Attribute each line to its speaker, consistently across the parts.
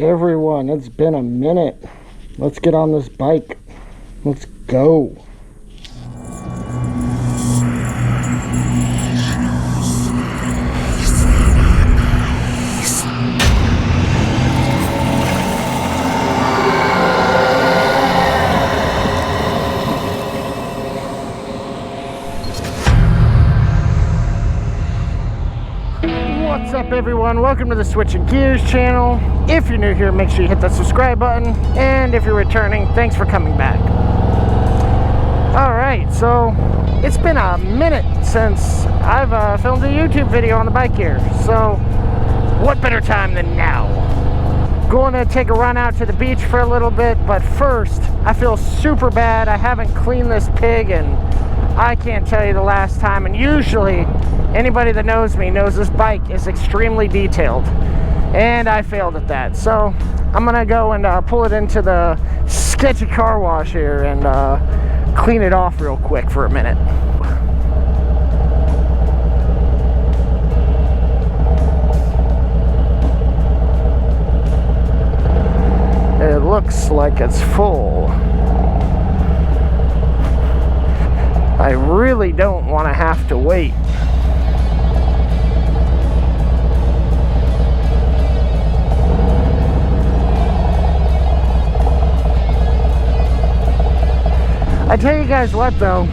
Speaker 1: everyone? It's been a minute. Let's get on this bike. Let's go.
Speaker 2: What's up, everyone? Welcome to the Switching Gears channel. If you're new here, make sure you hit that subscribe button, and if you're returning, thanks for coming back. Alright, so it's been a minute since I've filmed a YouTube video on the bike here, so what better time than now? Going to take a run out to the beach for a little bit, but first, I feel super bad. I haven't cleaned this pig, and I can't tell you the last time, and usually anybody that knows me knows this bike is extremely detailed, and I failed at that. So I'm gonna go and pull it into the sketchy car wash here and clean it off real quick for a minute. It looks like it's full. I really don't want to have to wait. I tell you guys what though,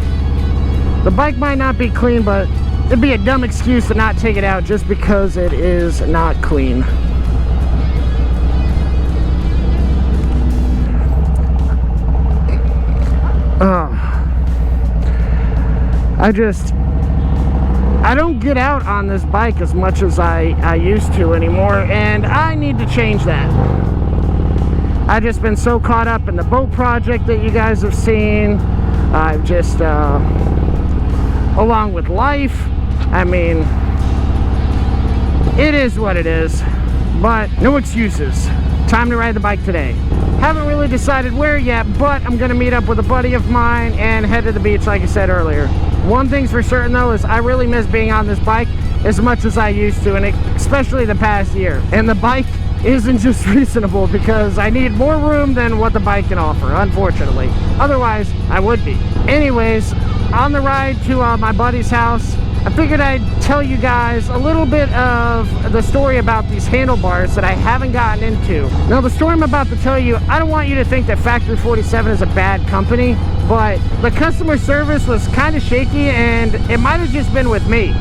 Speaker 2: the bike might not be clean, but it'd be a dumb excuse to not take it out just because it is not clean. I don't get out on this bike as much as I used to anymore, and I need to change that. I've just been so caught up in the boat project that you guys have seen. I've just, along with life, I mean, it is what it is, but no excuses. Time to ride the bike today. Haven't really decided where yet, but I'm gonna meet up with a buddy of mine and head to the beach like I said earlier. One thing's for certain though is I really miss being on this bike as much as I used to, and especially the past year. And the bike isn't just reasonable because I need more room than what the bike can offer, unfortunately. Otherwise, I would be. Anyways, on the ride to my buddy's house, I figured I'd tell you guys a little bit of the story about these handlebars that I haven't gotten into. Now, the story I'm about to tell you, I don't want you to think that Factory 47 is a bad company, but the customer service was kind of shaky, and it might have just been with me.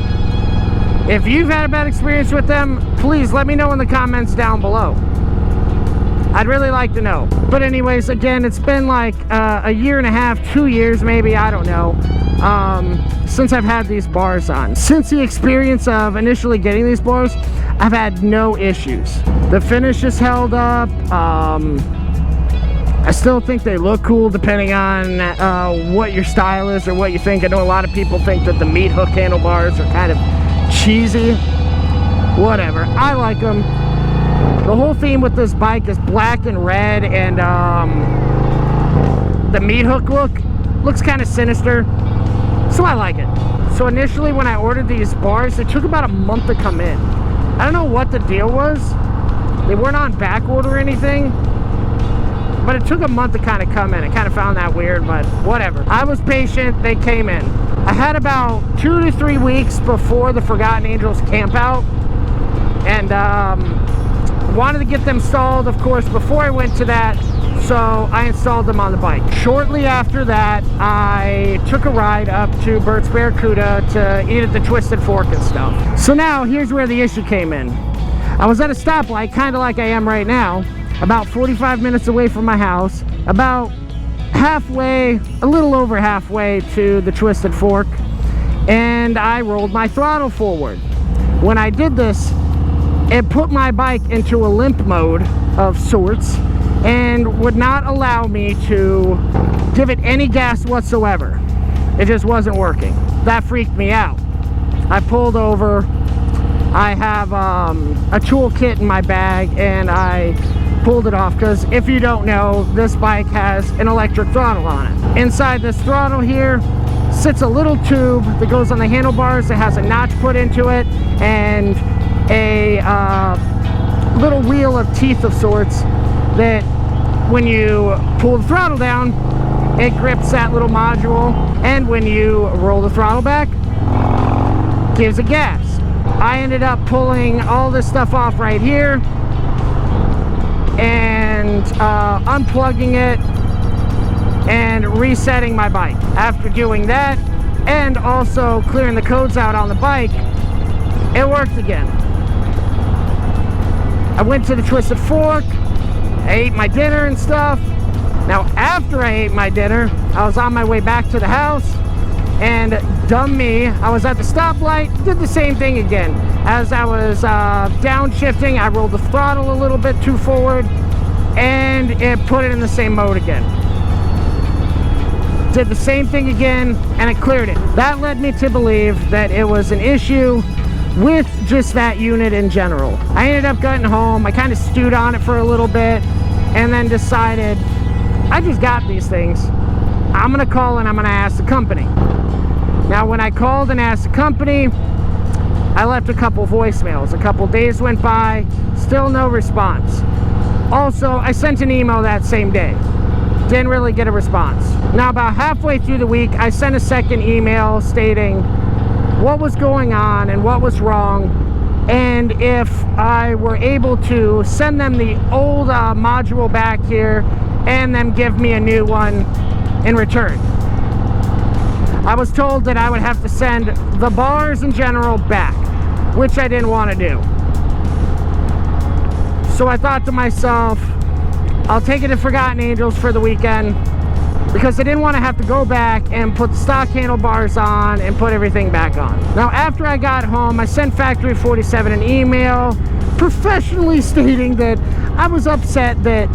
Speaker 2: If you've had a bad experience with them, please let me know in the comments down below. I'd really like to know. But anyways, again, it's been like a year and a half, 2 years maybe, I don't know, since I've had these bars on. Since the experience of initially getting these bars, I've had no issues. The finish is held up. I still think they look cool depending on what your style is or what you think. I know a lot of people think that the meat hook handlebars are kind of cheesy. Whatever, I like them. The whole theme with this bike is black and red, and the meat hook looks kind of sinister, so I like it. So initially when I ordered these bars, it took about a month to come in. I don't know what the deal was. They weren't on back order or anything, but it took a month to kind of come in. I kind of found that weird, but whatever. I was patient, they came in. I had about 2 to 3 weeks before the Forgotten Angels camp out, and wanted to get them installed, of course, before I went to that, so I installed them on the bike. Shortly after that, I took a ride up to Burt's Barracuda to eat at the Twisted Fork and stuff. So now, here's where the issue came in. I was at a stoplight, kind of like I am right now, about 45 minutes away from my house, about halfway, a little over halfway to the Twisted Fork, and I rolled my throttle forward. When I did this, it put my bike into a limp mode of sorts and would not allow me to give it any gas whatsoever. It just wasn't working. That freaked me out. I pulled over. I have a toolkit in my bag, and I pulled it off because if you don't know, this bike has an electric throttle on it. Inside this throttle here sits a little tube that goes on the handlebars that has a notch put into it, and a little wheel of teeth of sorts that when you pull the throttle down, it grips that little module, and when you roll the throttle back, gives it gas. I ended up pulling all this stuff off right here and unplugging it and resetting my bike. After doing that and also clearing the codes out on the bike, it worked again. I went to the Twisted Fork, I ate my dinner and stuff. Now after I ate my dinner, I was on my way back to the house, and dumb me, I was at the stoplight, did the same thing again. As I was downshifting, I rolled the throttle a little bit too forward, and it put it in the same mode again. Did the same thing again, and it cleared it. That led me to believe that it was an issue with just that unit in general. I ended up getting home, I kind of stewed on it for a little bit, and then decided, I just got these things. I'm gonna call and I'm gonna ask the company. Now when I called and asked the company, I left a couple voicemails. A couple days went by, still no response. Also, I sent an email that same day. Didn't really get a response. Now about halfway through the week, I sent a second email stating what was going on and what was wrong, and if I were able to send them the old module back here and then give me a new one in return. I was told that I would have to send the bars in general back, which I didn't want to do. So I thought to myself, I'll take it to Forgotten Angels for the weekend, because I didn't want to have to go back and put the stock handlebars on and put everything back on. Now after I got home, I sent Factory 47 an email professionally stating that I was upset that,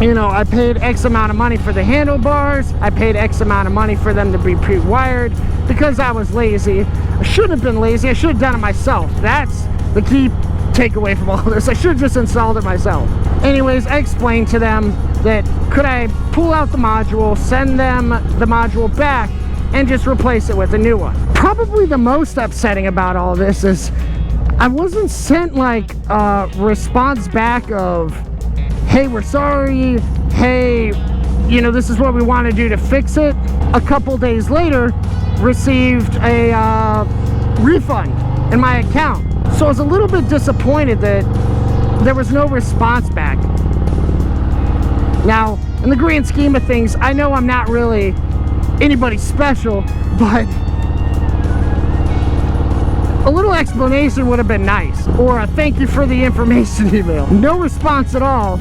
Speaker 2: you know, I paid X amount of money for the handlebars, I paid X amount of money for them to be pre-wired, because I was lazy. I shouldn't have been lazy, I should have done it myself. That's the key takeaway from all this. I should have just installed it myself. Anyways, I explained to them that could I pull out the module, send them the module back, and just replace it with a new one. Probably the most upsetting about all this is I wasn't sent like a response back of, hey, we're sorry, hey, you know, this is what we want to do to fix it. A couple days later, received a refund in my account. So I was a little bit disappointed that there was no response back. Now, in the grand scheme of things, I know I'm not really anybody special, but a little explanation would have been nice, or a thank you for the information email. No response at all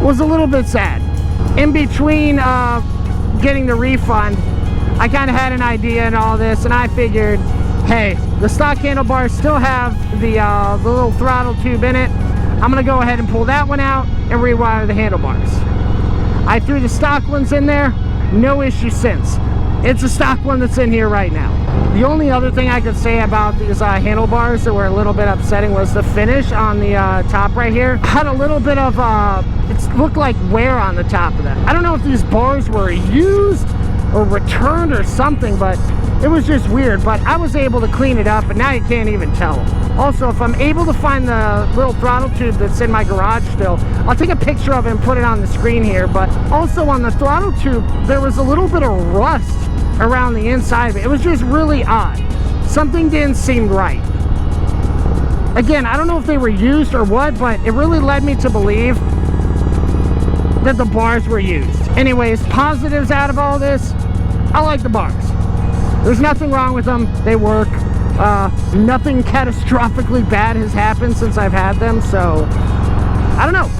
Speaker 2: was a little bit sad. In between getting the refund, I kind of had an idea and all this, and I figured, hey, the stock handlebars still have the little throttle tube in it. I'm gonna go ahead and pull that one out and rewire the handlebars. I threw the stock ones in there, no issue since. It's a stock one that's in here right now. The only other thing I could say about these handlebars that were a little bit upsetting was the finish on the top right here. Had a little bit of, it looked like wear on the top of that. I don't know if these bars were used or returned or something, but it was just weird. But I was able to clean it up, and now you can't even tell. Also, if I'm able to find the little throttle tube that's in my garage still, I'll take a picture of it and put it on the screen here. But also on the throttle tube, there was a little bit of rust around the inside of it. It was just really odd. Something didn't seem right. Again, I don't know if they were used or what, but it really led me to believe that the bars were used. Anyways, positives out of all this, I like the bars. There's nothing wrong with them. They work. Nothing catastrophically bad has happened since I've had them, so I don't know.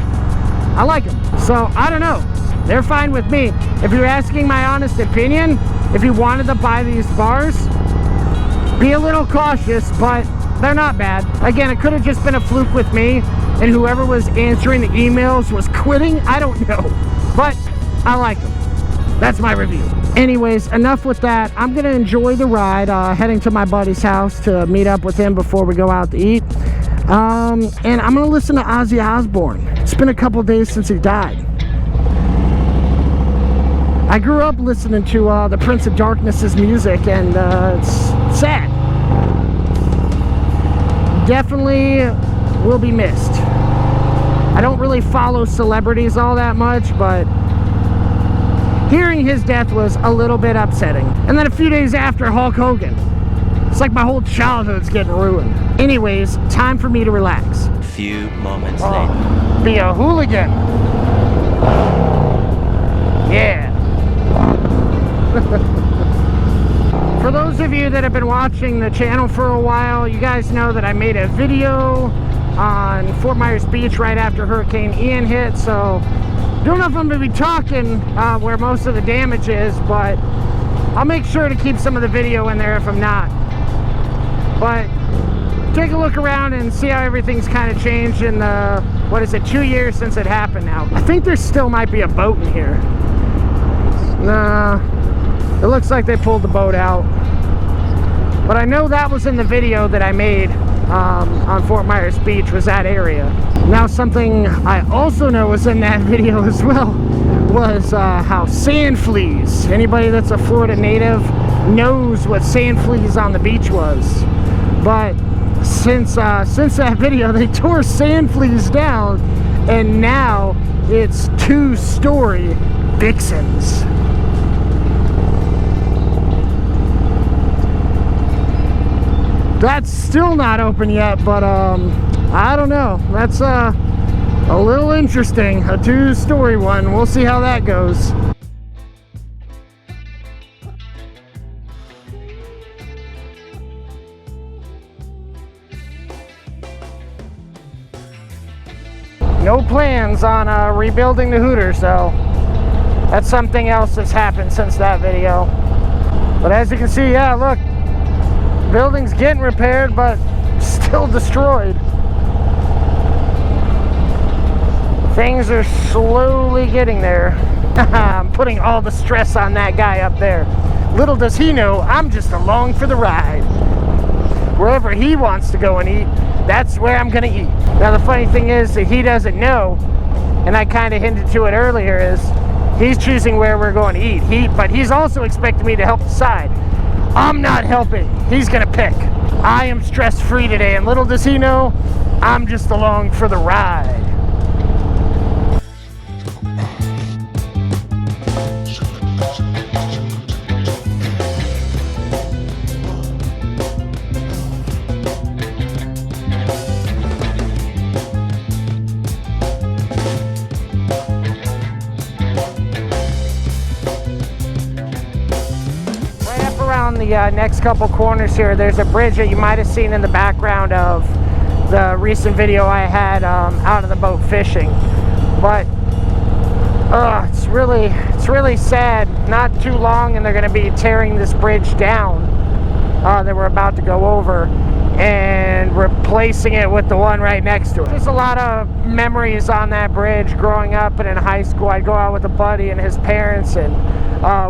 Speaker 2: I like them. So I don't know. They're fine with me. If you're asking my honest opinion, if you wanted to buy these bars, be a little cautious, but they're not bad. Again, it could have just been a fluke with me, and whoever was answering the emails was quitting. I don't know, but I like them. That's my review. Anyways, enough with that. I'm gonna enjoy the ride, heading to my buddy's house to meet up with him before we go out to eat. And I'm gonna listen to Ozzy Osbourne. It's been a couple days since he died. I grew up listening to the Prince of Darkness's music, and it's sad. Definitely will be missed. I don't really follow celebrities all that much, but hearing his death was a little bit upsetting. And then a few days after, Hulk Hogan. It's like my whole childhood's getting ruined. Anyways, time for me to relax.
Speaker 3: A few moments later.
Speaker 2: Be a hooligan. Yeah. For those of you that have been watching the channel for a while, you guys know that I made a video on Fort Myers Beach right after Hurricane Ian hit, so don't know if I'm going to be talking where most of the damage is, but I'll make sure to keep some of the video in there if I'm not. But take a look around and see how everything's kind of changed in the, what is it, 2 years since it happened now. I think there still might be a boat in here. Nah, it looks like they pulled the boat out. But I know that was in the video that I made on Fort Myers Beach, was that area. Now something I also know was in that video as well was how sand fleas, anybody that's a Florida native knows what sand fleas on the beach was. But since that video, they tore sand fleas down, and now it's 2-story vixens. That's still not open yet, but I don't know. That's a little interesting. A 2-story one. We'll see how that goes. No plans on rebuilding the Hooters, though. That's something else that's happened since that video. But as you can see, yeah, look. Building's getting repaired, but still destroyed. Things are slowly getting there. I'm putting all the stress on that guy up there. Little does he know, I'm just along for the ride. Wherever he wants to go and eat, that's where I'm gonna eat. Now the funny thing is that he doesn't know, and I kind of hinted to it earlier, is he's choosing where we're going to eat. But he's also expecting me to help decide. I'm not helping. He's gonna pick. I am stress-free today, and little does he know, I'm just along for the ride. The next couple corners here, there's a bridge that you might have seen in the background of the recent video I had out of the boat fishing. But it's really sad. Not too long and they're going to be tearing this bridge down that we're about to go over and replacing it with the one right next to it. There's a lot of memories on that bridge growing up, and in high school I'd go out with a buddy and his parents, and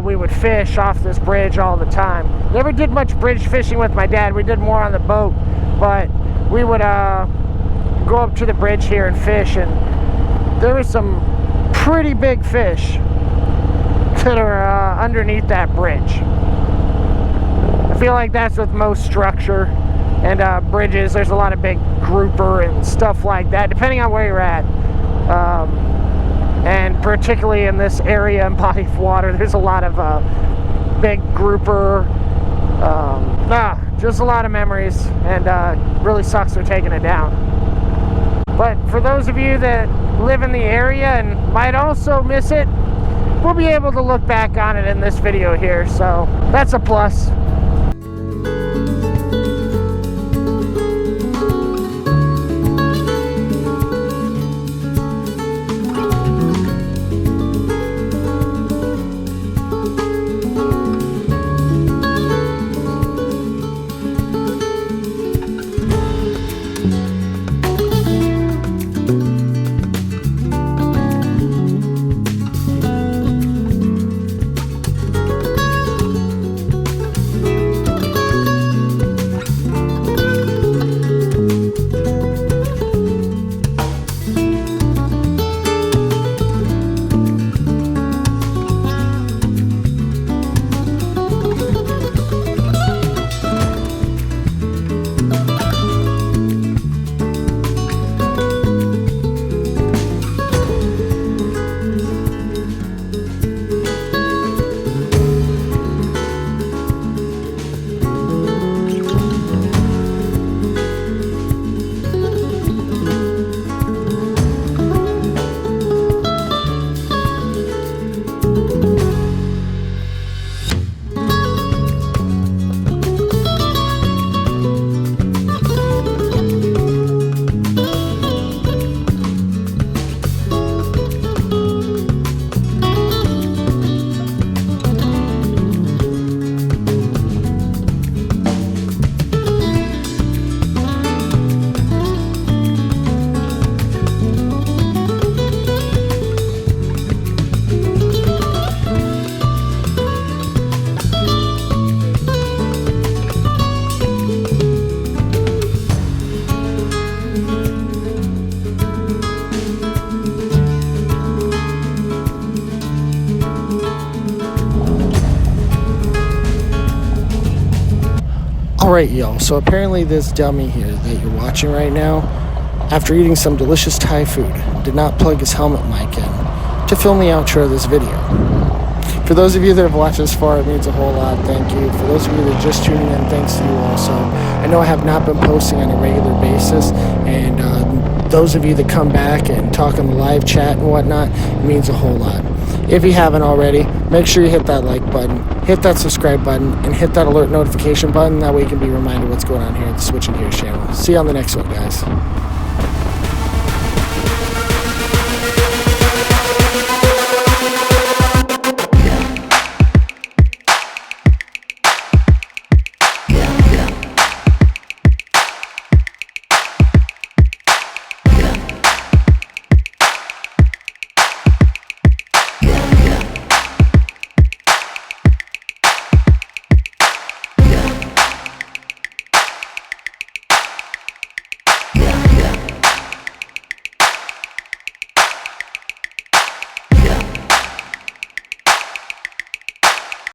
Speaker 2: we would fish off this bridge all the time. Never did much bridge fishing with my dad. We did more on the boat, but we would go up to the bridge here and fish, and there was some pretty big fish that are underneath that bridge. I feel like that's with most structure and bridges. There's a lot of big grouper and stuff like that, depending on where you're at. And particularly in this area and body of water, there's a lot of big grouper. Just a lot of memories, and really sucks they're taking it down. But for those of you that live in the area and might also miss it, we'll be able to look back on it in this video here, so that's a plus.
Speaker 1: Alright, y'all, so apparently this dummy here that you're watching right now, after eating some delicious Thai food, did not plug his helmet mic in to film the outro of this video. For those of you that have watched this far, it means a whole lot. Thank you. For those of you that are just tuning in, thanks to you also. I know I have not been posting on a regular basis, and those of you that come back and talk on the live chat and whatnot, it means a whole lot. If you haven't already, make sure you hit that like button, hit that subscribe button, and hit that alert notification button. That way you can be reminded what's going on here at the Switching Gears channel. See you on the next one, guys.